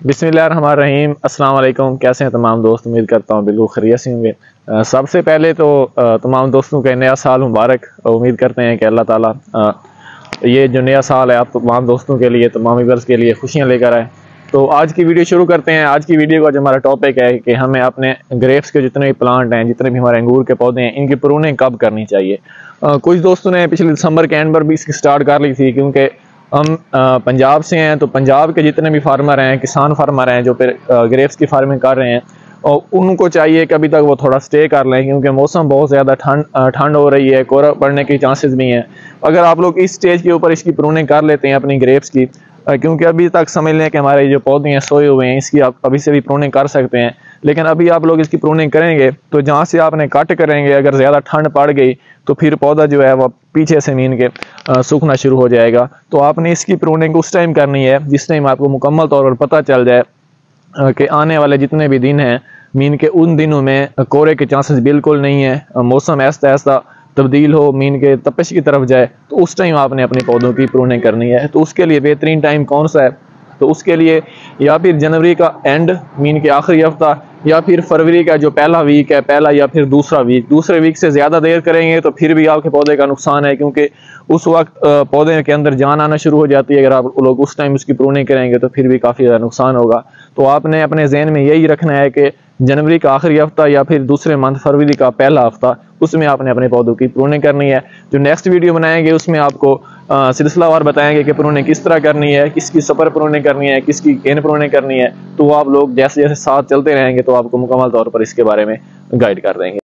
बिस्मिल्लाहिर्रहमानिर्रहीम। अस्सलाम वालेकुम। कैसे हैं तमाम दोस्त? उम्मीद करता हूँ बिल्कुल खैरियत से होंगे। सबसे पहले तो तमाम दोस्तों के नया साल मुबारक। उम्मीद करते हैं कि अल्लाह ताला ये जो नया साल है आप तमाम दोस्तों के लिए, तमाम व्यूअर्स के लिए खुशियाँ लेकर आए। तो आज की वीडियो शुरू करते हैं। आज की वीडियो का जो हमारा टॉपिक है कि हमें अपने ग्रेप्स के जितने भी प्लांट हैं, जितने भी हमारे अंगूर के पौधे हैं, इनकी प्रूनिंग कब करनी चाहिए। कुछ दोस्तों ने पिछले दिसंबर के एंड पर भी इसकी स्टार्ट कर ली थी, क्योंकि हम पंजाब से हैं। तो पंजाब के जितने भी फार्मर हैं, किसान फार्मर हैं जो फिर ग्रेप्स की फार्मिंग कर रहे हैं, और उनको चाहिए कि अभी तक वो थोड़ा स्टे कर लें, क्योंकि मौसम बहुत ज़्यादा ठंड हो रही है, कोहरा पड़ने के चांसेस भी हैं। अगर आप लोग इस स्टेज के ऊपर इसकी प्रूनिंग कर लेते हैं अपनी ग्रेप्स की, क्योंकि अभी तक समझ लें कि हमारे जो पौधे हैं सोए हुए हैं, इसकी आप अभी से भी प्रूनिंग कर सकते हैं। लेकिन अभी आप लोग इसकी प्रूनिंग करेंगे तो जहाँ से आपने कट करेंगे, अगर ज़्यादा ठंड पड़ गई तो फिर पौधा जो है वह पीछे से मीन के सूखना शुरू हो जाएगा। तो आपने इसकी प्रूनिंग उस टाइम करनी है जिस टाइम आपको मुकम्मल तौर पर पता चल जाए कि आने वाले जितने भी दिन हैं, मीन के उन दिनों में कोहरे के चांसेस बिल्कुल नहीं है, मौसम ऐसा ऐसा तब्दील हो, मीन के तपिश की तरफ जाए, तो उस टाइम आपने अपने पौधों की प्रूनिंग करनी है। तो उसके लिए बेहतरीन टाइम कौन सा है? तो उसके लिए या फिर जनवरी का एंड, मीन के आखिरी हफ्ता, या फिर फरवरी का जो पहला वीक है, पहला या फिर दूसरा वीक। दूसरे वीक से ज़्यादा देर करेंगे तो फिर भी आपके पौधे का नुकसान है, क्योंकि उस वक्त पौधे के अंदर जान आना शुरू हो जाती है। अगर आप लोग उस टाइम उसकी प्रूनिंग करेंगे तो फिर भी काफ़ी ज़्यादा नुकसान होगा। तो आपने अपने जहन में यही रखना है कि जनवरी का आखिरी हफ्ता या फिर दूसरे मंथ फरवरी का पहला हफ्ता, उसमें आपने अपने पौधों की प्रूनिंग करनी है। जो नेक्स्ट वीडियो बनाएंगे उसमें आपको सिलसिलावार बताएंगे कि प्रूनिंग किस तरह करनी है, किसकी सुपर प्रूनिंग करनी है, किसकी केन प्रूनिंग करनी है। तो आप लोग जैसे जैसे साथ चलते रहेंगे तो आपको मुकम्मल तौर पर इसके बारे में गाइड कर देंगे।